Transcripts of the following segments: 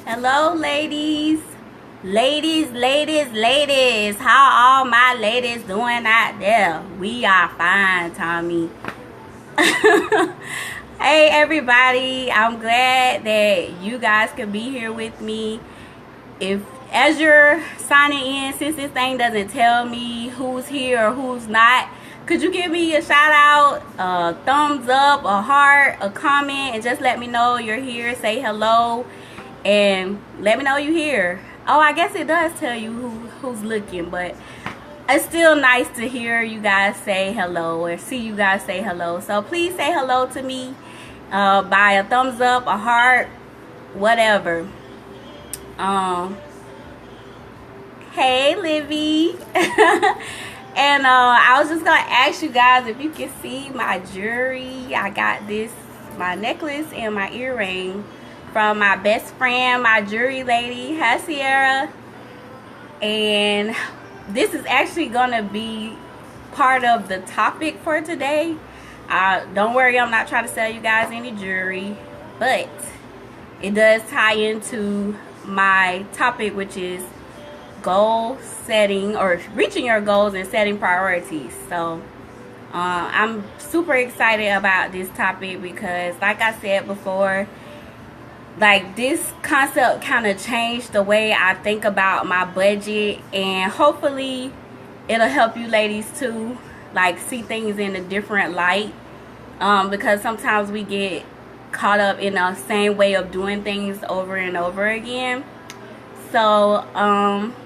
Hello, ladies. Ladies. How all my ladies doing out there? We are fine, Tommy. Hey, everybody. I'm glad that you guys could be here with me. If as you're signing in, since this thing doesn't tell me who's here or who's not, could you give me a shout out, a thumbs up, a heart, a comment, and just let me know you're here. Say hello and let me know you're here. Oh, I guess it does tell you who's looking, but it's still nice to hear you guys say hello or see you guys say hello. So please say hello to me by a thumbs up, a heart, whatever. Hey, Livy. And I was just gonna ask you guys if you can see my jewelry. I got my necklace and my earring from my best friend, my jewelry lady. Hi, Sierra. And this is actually gonna be part of the topic for today. Don't worry, I'm not trying to sell you guys any jewelry, but it does tie into my topic, which is goal setting or reaching your goals and setting priorities. So I'm super excited about this topic because, like I said before, like, this concept kind of changed the way I think about my budget, and hopefully it'll help you ladies too, like, see things in a different light, because sometimes we get caught up in the same way of doing things over and over again. So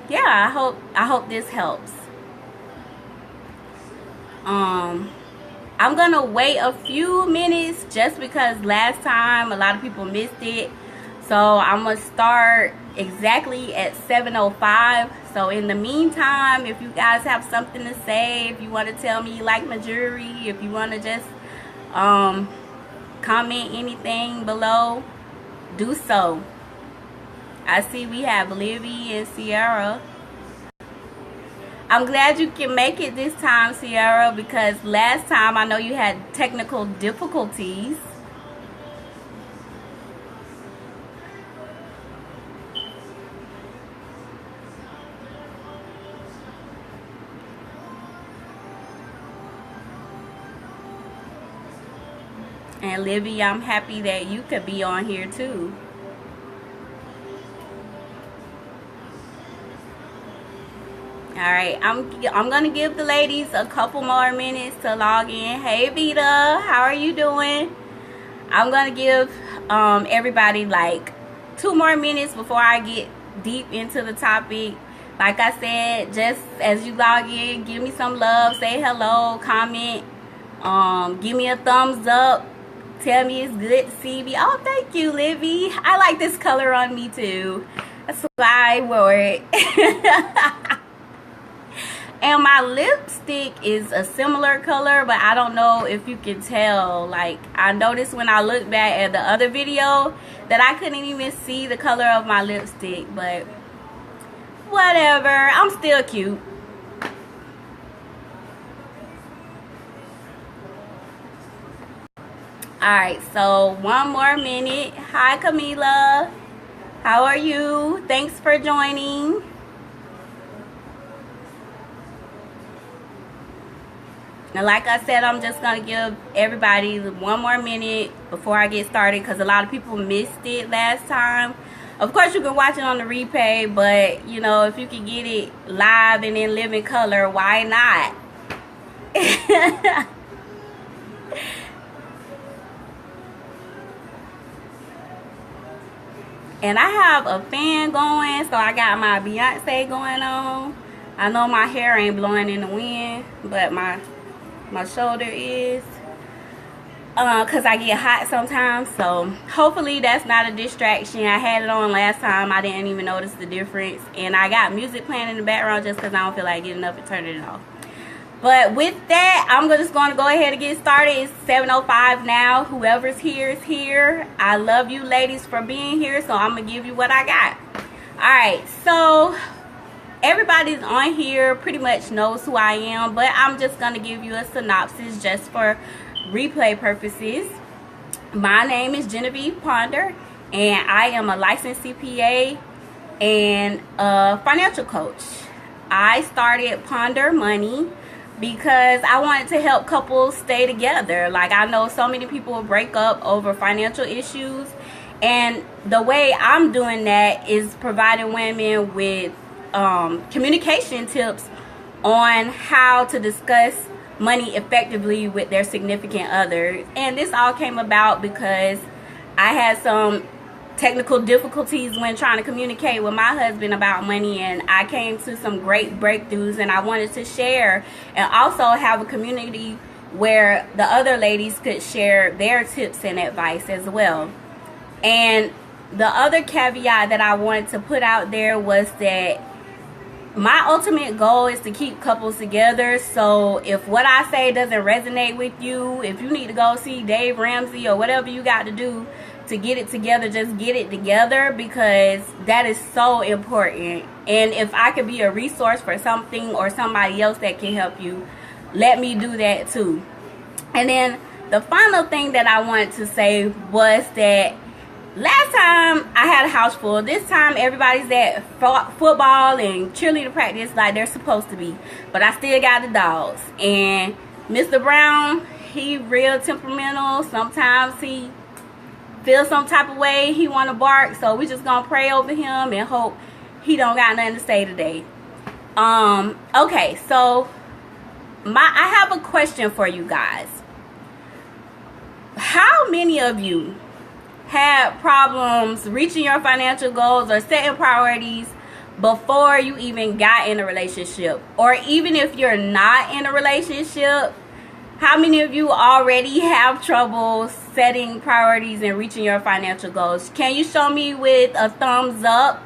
yeah, I hope this helps. I'm gonna wait a few minutes just because last time a lot of people missed it. So I'm gonna start exactly at 7:05. So in the meantime, if you guys have something to say, if you want to tell me you like my jewelry, if you want to just comment anything below, do so. I see we have Livy and Sierra. I'm glad you can make it this time, Sierra, because last time I know you had technical difficulties. And Livy, I'm happy that you could be on here too. Alright, I'm gonna give the ladies a couple more minutes to log in. Hey Vita, how are you doing? I'm gonna give everybody like 2 more minutes before I get deep into the topic. Like I said, just as you log in, give me some love, say hello, comment, give me a thumbs up, tell me it's good to see me. Oh, thank you, Livy. I like this color on me too. That's why I wore it. And my lipstick is a similar color, but I don't know if you can tell. Like, I noticed when I looked back at the other video that I couldn't even see the color of my lipstick, but whatever, I'm still cute. Alright, so 1 more minute. Hi Camila, how are you? Thanks for joining. Now, like I said, I'm just going to give everybody 1 more minute before I get started because a lot of people missed it last time. Of course, you can watch it on the replay, but, you know, if you can get it live and in living color, why not? And I have a fan going, so I got my Beyonce going on. I know my hair ain't blowing in the wind, but my shoulder is, because I get hot sometimes. So hopefully that's not a distraction. I had it on last time, I didn't even notice the difference, and I got music playing in the background just because I don't feel like getting up and turning it off. But with that, I'm just going to go ahead and get started. It's 7:05 now. Whoever's here is here. I love you ladies for being here, so I'm gonna give you what I got. Alright, so everybody's on here pretty much knows who I am, but I'm just going to give you a synopsis just for replay purposes. My name is Genevieve Ponder, and I am a licensed CPA and a financial coach. I started Ponder Money because I wanted to help couples stay together. Like, I know so many people break up over financial issues, and the way I'm doing that is providing women with communication tips on how to discuss money effectively with their significant others. And this all came about because I had some technical difficulties when trying to communicate with my husband about money, and I came to some great breakthroughs, and I wanted to share and also have a community where the other ladies could share their tips and advice as well. And the other caveat that I wanted to put out there was that my ultimate goal is to keep couples together. So if what I say doesn't resonate with you, if you need to go see Dave Ramsey or whatever you got to do to get it together, just get it together, because that is so important. And if I could be a resource for something or somebody else that can help you, let me do that too. And then the final thing that I wanted to say was that last time I had a house full. This time everybody's at football and cheerleader practice like they're supposed to be. But I still got the dogs. And Mr. Brown, he real temperamental. Sometimes he feels some type of way. He want to bark. So we just going to pray over him and hope he don't got nothing to say today. Okay, so I have a question for you guys. How many of you had problems reaching your financial goals or setting priorities before you even got in a relationship? Or even if you're not in a relationship, how many of you already have trouble setting priorities and reaching your financial goals? Can you show me with a thumbs up?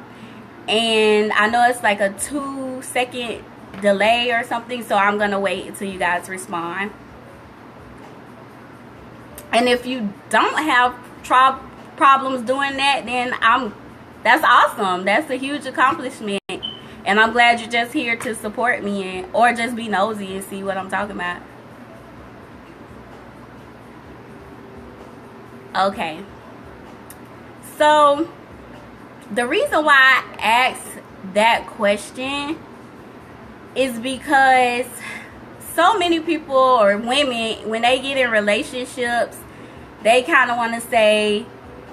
And I know it's like a 2-second delay or something, so I'm gonna wait until you guys respond. And if you don't have problems doing that, then that's awesome. That's a huge accomplishment, and I'm glad you're just here to support me or just be nosy and see what I'm talking about. Okay, so the reason why I asked that question is because so many people or women, when they get in relationships, they kind of want to say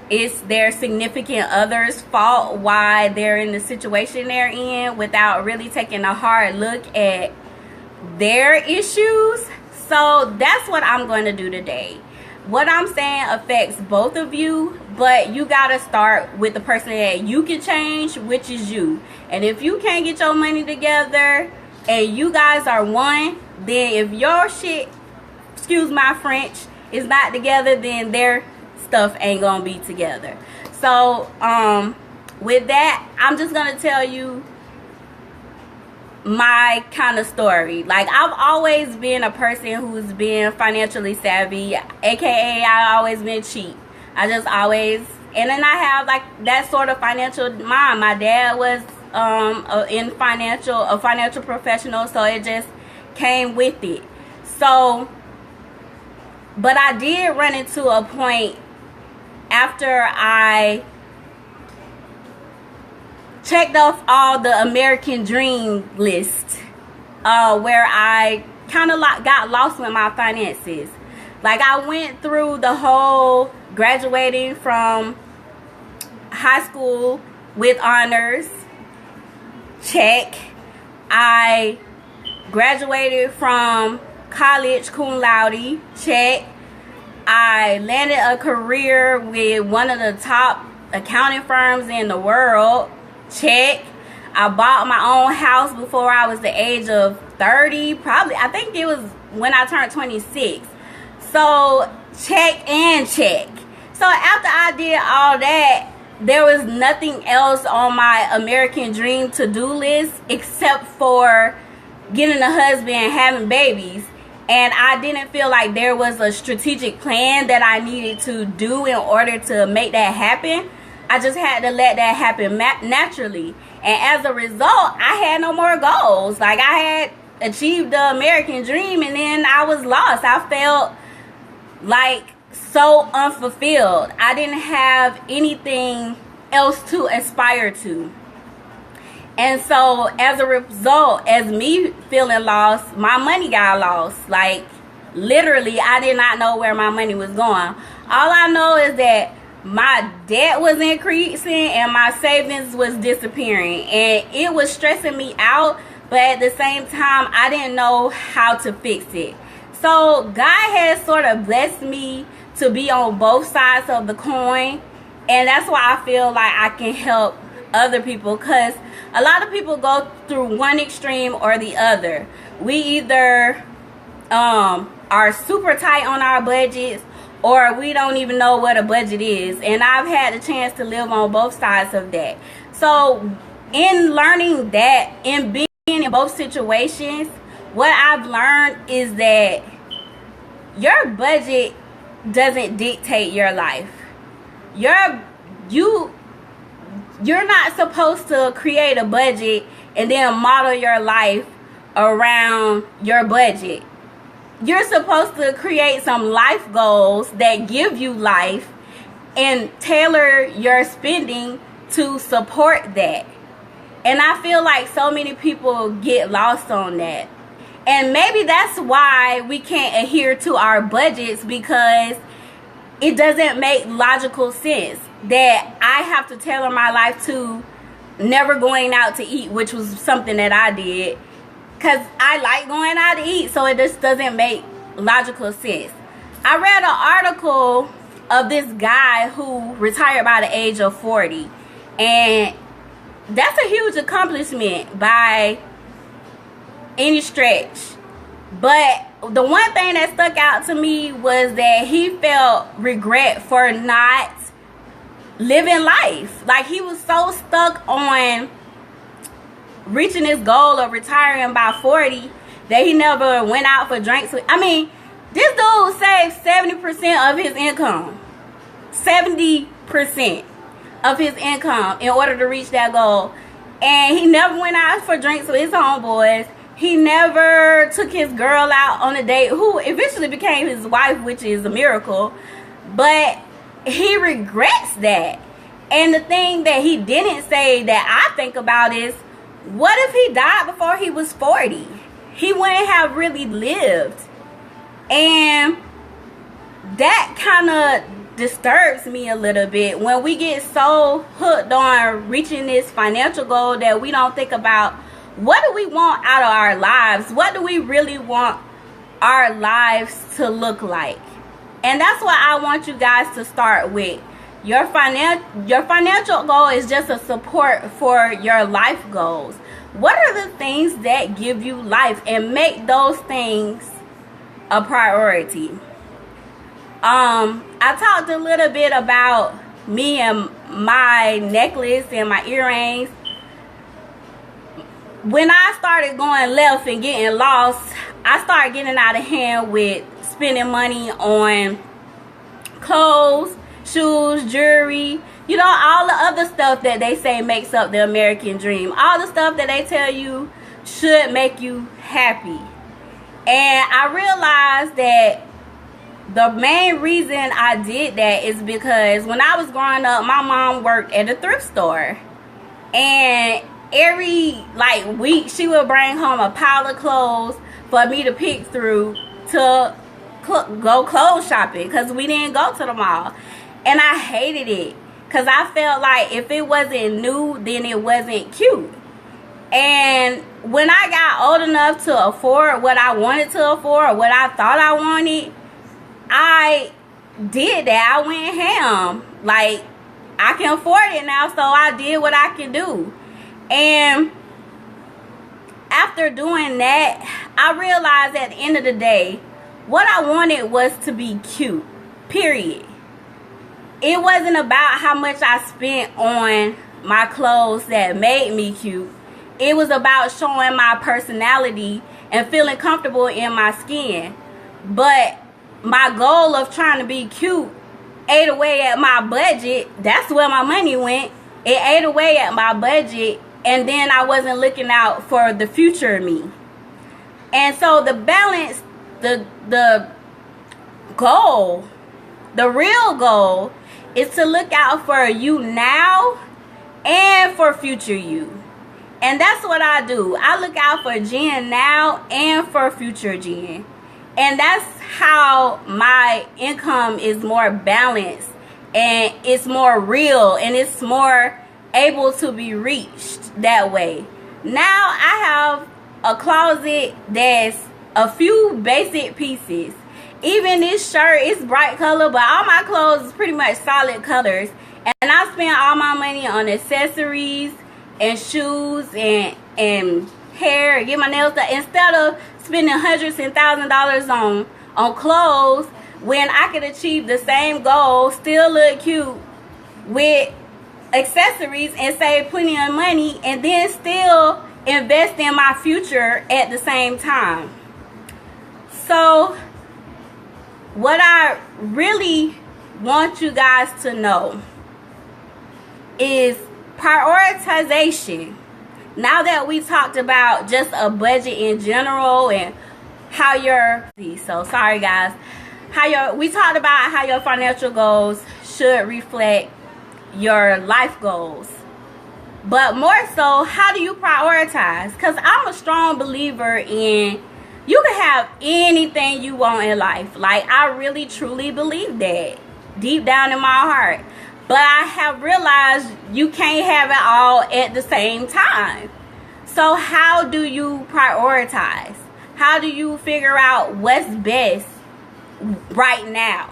it's their significant other's fault why they're in the situation they're in, without really taking a hard look at their issues. So that's what I'm going to do today. What I'm saying affects both of you, but you got to start with the person that you can change, which is you. And if you can't get your money together and you guys are one, then if your shit, excuse my French, is not together, then their stuff ain't gonna be together. So with that, I'm just gonna tell you my kind of story. Like, I've always been a person who's been financially savvy, aka I always been cheap. I just always, and then I have like that sort of financial mind. My dad was a financial professional, so it just came with it. So, but I did run into a point after I checked off all the American Dream list, where I kind of got lost with my finances. Like, I went through the whole graduating from high school with honors, check. I graduated from college cum laude, check. I landed a career with one of the top accounting firms in the world, check. I bought my own house before I was the age of 30, probably. I think it was when I turned 26. So check and check. So after I did all that, there was nothing else on my American Dream to-do list except for getting a husband and having babies. And I didn't feel like there was a strategic plan that I needed to do in order to make that happen. I just had to let that happen naturally. And as a result, I had no more goals. Like, I had achieved the American Dream, and then I was lost. I felt like so unfulfilled. I didn't have anything else to aspire to. And so as a result, as me feeling lost, my money got lost. Like, literally, I did not know where my money was going. All I know is that my debt was increasing and my savings was disappearing. And it was stressing me out, but at the same time, I didn't know how to fix it. So God has sort of blessed me to be on both sides of the coin. And that's why I feel like I can help other people, because a lot of people go through one extreme or the other. We either are super tight on our budgets, or we don't even know what a budget is. And I've had the chance to live on both sides of that. So in learning that, in being in both situations, what I've learned is that your budget doesn't dictate your life. You're not supposed to create a budget and then model your life around your budget. You're supposed to create some life goals that give you life and tailor your spending to support that. And I feel like so many people get lost on that. And maybe that's why we can't adhere to our budgets, because it doesn't make logical sense that I have to tailor my life to never going out to eat, which was something that I did because I like going out to eat, so it just doesn't make logical sense. I read an article of this guy who retired by the age of 40, and that's a huge accomplishment by any stretch. But the one thing that stuck out to me was that he felt regret for not living life. Like, he was so stuck on reaching his goal of retiring by 40 that he never went out for drinks. I mean, this dude saved 70% of his income. 70% of his income in order to reach that goal. And he never went out for drinks with his homeboys. He never took his girl out on a date, who eventually became his wife, which is a miracle. But he regrets that. And the thing that he didn't say that I think about is, what if he died before he was 40? He wouldn't have really lived. And that kind of disturbs me a little bit when we get so hooked on reaching this financial goal that we don't think about, what do we want out of our lives? What do we really want our lives to look like? And that's what I want you guys to start with. Your financial goal is just a support for your life goals. What are the things that give you life, and make those things a priority? I talked a little bit about me and my necklace and my earrings. When I started going left and getting lost, I started getting out of hand with spending money on clothes, shoes, jewelry, you know, all the other stuff that they say makes up the American dream. All the stuff that they tell you should make you happy. And I realized that the main reason I did that is because when I was growing up, my mom worked at a thrift store. And every week she would bring home a pile of clothes for me to pick through to go clothes shopping, because we didn't go to the mall. And I hated it, because I felt like if it wasn't new, then it wasn't cute. And when I got old enough to afford what I wanted to afford, or what I thought I wanted, I did that. I went ham. Like, I can afford it now, so I did what I could do. And after doing that, I realized at the end of the day, what I wanted was to be cute, period. It wasn't about how much I spent on my clothes that made me cute. It was about showing my personality and feeling comfortable in my skin. But my goal of trying to be cute ate away at my budget. That's where my money went. It ate away at my budget, and then I wasn't looking out for the future of me. And so the balance, the goal The real goal is to look out for you now and for future you. And that's what I do. I look out for Jen now and for future Jen. And that's how my income is more balanced, and it's more real, and it's more able to be reached that way. Now I have a closet that's a few basic pieces. Even this shirt is bright color, but all my clothes is pretty much solid colors. And I spend all my money on accessories and shoes and hair, get my nails done, instead of spending hundreds and $1,000s on clothes, when I could achieve the same goal, still look cute with accessories and save plenty of money, and then still invest in my future at the same time. So what I really want you guys to know is prioritization. Now that we talked about just a budget in general and how we talked about how your financial goals should reflect your life goals. But more so, how do you prioritize? Because I'm a strong believer in you can have anything you want in life. Like, I really truly believe that deep down in my heart. But I have realized you can't have it all at the same time. So how do you prioritize? How do you figure out what's best right now?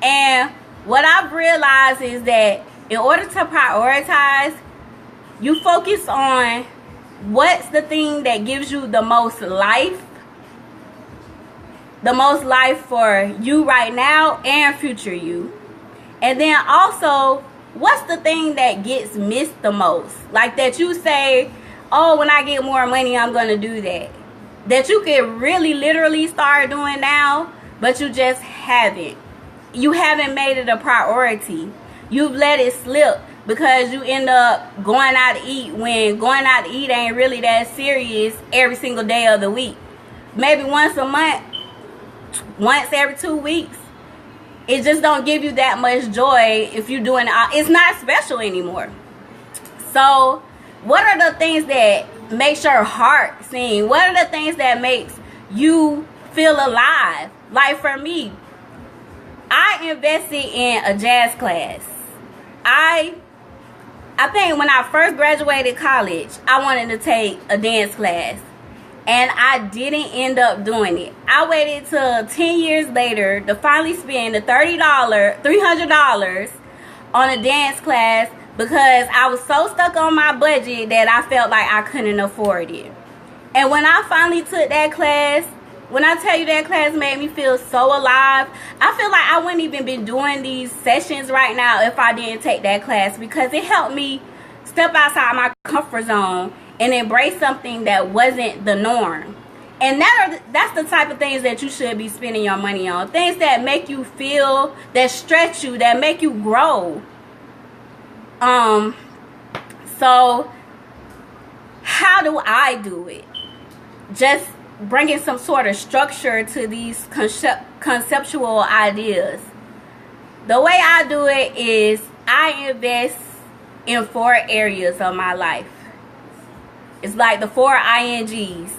And what I've realized is that in order to prioritize, you focus on what's the thing that gives you the most life for you right now and future you. And then also, what's the thing that gets missed the most? Like, that you say, oh, when I get more money, I'm going to do that. That you could really literally start doing now, but you just haven't. You haven't made it a priority. You've let it slip because you end up going out to eat when going out to eat ain't really that serious every single day of the week. Maybe once a month, once every 2 weeks. It just don't give you that much joy if you're doing it. It's not special anymore. So what are the things that makes your heart sing? What are the things that makes you feel alive? Like for me, I invested in a jazz class. I think when I first graduated college, I wanted to take a dance class. And I didn't end up doing it. I waited till 10 years later to finally spend the $300 on a dance class because I was so stuck on my budget that I felt like I couldn't afford it. And when I finally took that class, when I tell you that class made me feel so alive, I feel like I wouldn't even be doing these sessions right now if I didn't take that class, because it helped me step outside my comfort zone and embrace something that wasn't the norm. And that's the type of things that you should be spending your money on. Things that make you feel, that stretch you, that make you grow. So how do I do it? Just bringing some sort of structure to these conceptual ideas. The way I do it is I invest in 4 areas of my life. It's like the 4 INGs: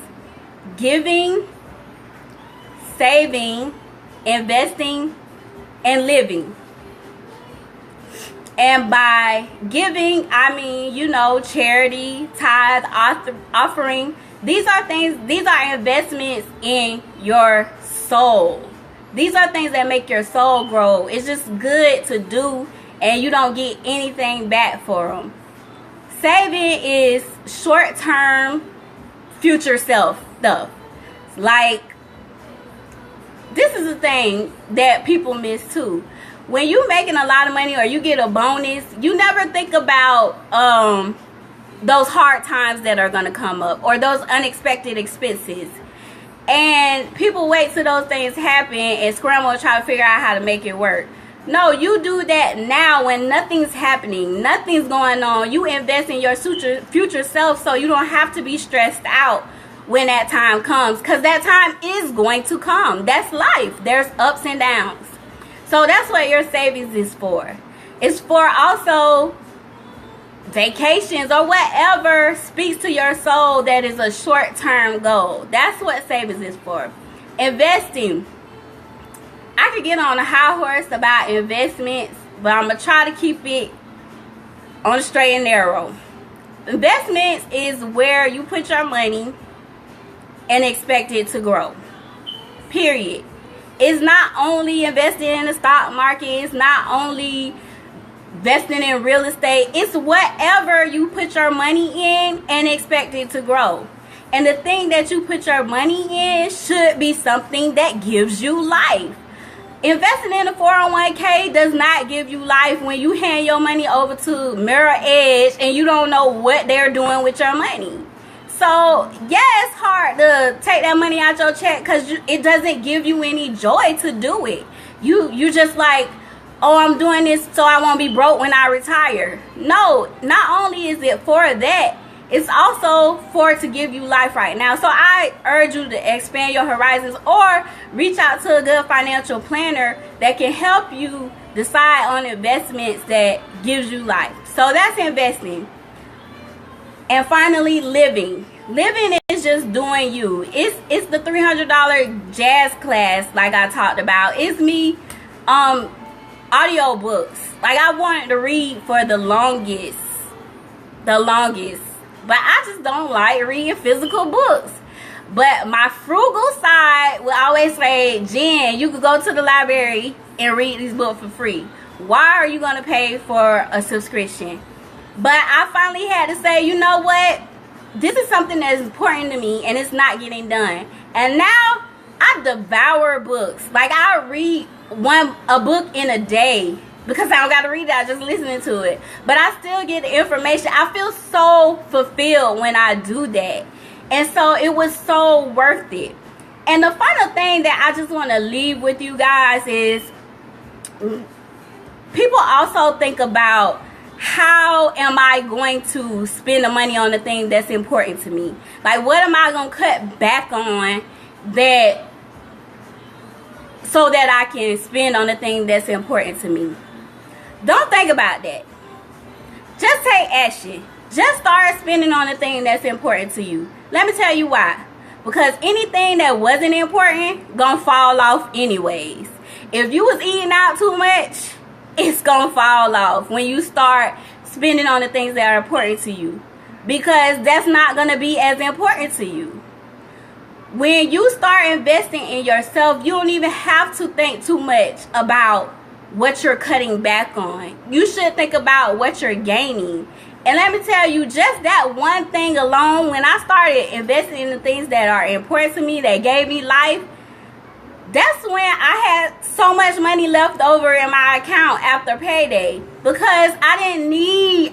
giving, saving, investing, and living. And by giving, I mean, charity, tithe, offering. These are investments in your soul. These are things that make your soul grow. It's just good to do, and you don't get anything back for them. Saving is short-term, future self stuff. Like, this is the thing that people miss too. When you're making a lot of money or you get a bonus, you never think about those hard times that are going to come up or those unexpected expenses. And people wait till those things happen and scramble and try to figure out how to make it work. No, you do that now when nothing's happening, nothing's going on. You invest in your future self so you don't have to be stressed out when that time comes, because that time is going to come. That's life. There's ups and downs. So that's what your savings is for. It's for also vacations or whatever speaks to your soul that is a short-term goal. That's what savings is for. Investing. I could get on a high horse about investments, but I'm going to try to keep it on the straight and narrow. Investments is where you put your money and expect it to grow. Period. It's not only investing in the stock market. It's not only investing in real estate. It's whatever you put your money in and expect it to grow. And the thing that you put your money in should be something that gives you life. Investing in a 401k does not give you life when you hand your money over to Mirror Edge and you don't know what they're doing with your money. So, yeah, it's hard to take that money out your check because it doesn't give you any joy to do it. You just like, oh, I'm doing this so I won't be broke when I retire. No, not only is it for that, it's also for to give you life right now. So I urge you to expand your horizons or reach out to a good financial planner that can help you decide on investments that gives you life. So that's investing. And finally, living. Living is just doing you. It's the $300 jazz class like I talked about. It's me audio books. Like I wanted to read for the longest. But I just don't like reading physical books. But my frugal side will always say, Jen, you could go to the library and read these books for free. Why are you going to pay for a subscription? But I finally had to say, you know what? This is something that is important to me and it's not getting done. And now I devour books. Like I read a book in a day because I don't got to read it. I just listening to it. But I still get the information. I feel so fulfilled when I do that. And so it was so worth it. And the final thing that I just want to leave with you guys is people also think about, how am I going to spend the money on the thing that's important to me? Like, what am I going to cut back on that so that I can spend on the thing that's important to me? Don't think about that. Just take action. Just start spending on the thing that's important to you. Let me tell you why. Because anything that wasn't important gonna fall off anyways. If you was eating out too much, it's gonna fall off when you start spending on the things that are important to you, because that's not gonna be as important to you. When you start investing in yourself, you don't even have to think too much about what you're cutting back on. You should think about what you're gaining. And let me tell you, just that one thing alone, when I started investing in the things that are important to me, that gave me life, that's when I had so much money left over in my account after payday, because I didn't need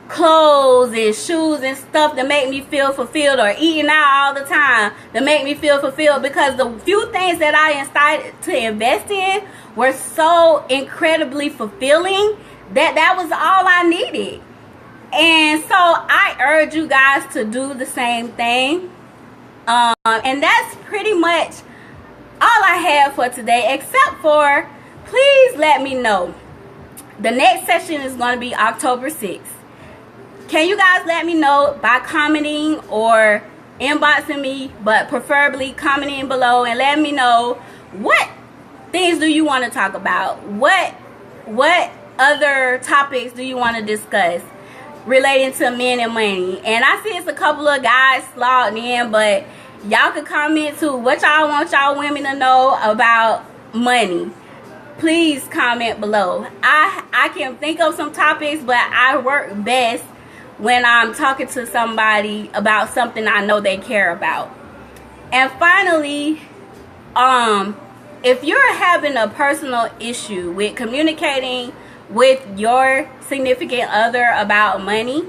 clothes and shoes and stuff to make me feel fulfilled, or eating out all the time to make me feel fulfilled, because the few things that I decided to invest in were so incredibly fulfilling that was all I needed. And so I urge you guys to do the same thing. And that's pretty much all I have for today, except for, please let me know. The next session is going to be October 6th. Can you guys let me know by commenting or inboxing me, but preferably commenting below, and let me know what things do you want to talk about? What other topics do you want to discuss relating to men and money? And I see it's a couple of guys slogged in, but y'all can comment too. What y'all want y'all women to know about money? Please comment below. I can think of some topics, but I work best when I'm talking to somebody about something I know they care about. And finally, if you're having a personal issue with communicating with your significant other about money,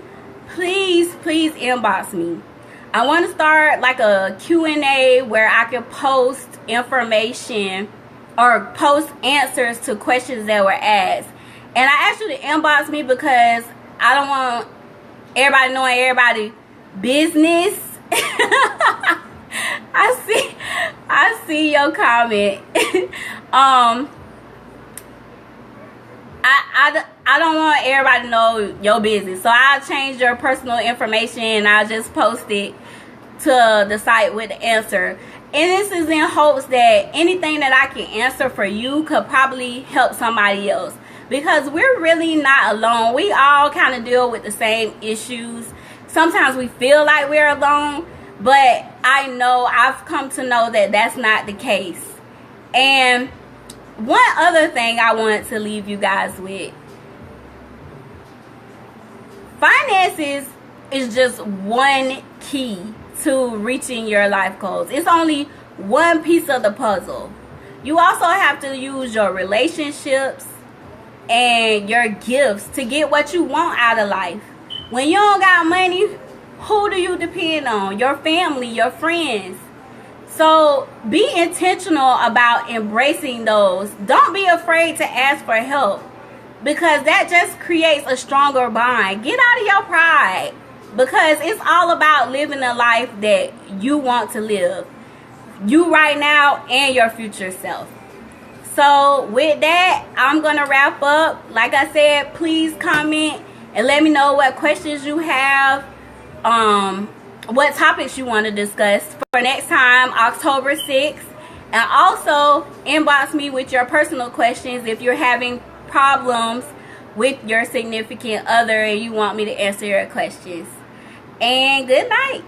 please inbox me. I want to start like a Q&A where I can post information or post answers to questions that were asked. And I asked you to inbox me because I don't want everybody knowing everybody's business. I see your comment. I don't want everybody to know your business. So I'll change your personal information and I'll just post it to the site with the answer. And this is in hopes that anything that I can answer for you could probably help somebody else. Because we're really not alone. We all kind of deal with the same issues. Sometimes we feel like we're alone, but I've come to know that that's not the case. And one other thing I wanted to leave you guys with. Finances is just one key to reaching your life goals. It's only one piece of the puzzle. You also have to use your relationships and your gifts to get what you want out of life. When you don't got money, who do you depend on? Your family, your friends. So be intentional about embracing those. Don't be afraid to ask for help, because that just creates a stronger bond. Get out of your pride, because it's all about living a life that you want to live. You right now and your future self. So with that, I'm going to wrap up. Like I said, please comment and let me know what questions you have, what topics you want to discuss for next time, October 6th. And also inbox me with your personal questions if you're having problems with your significant other and you want me to answer your questions. And good night.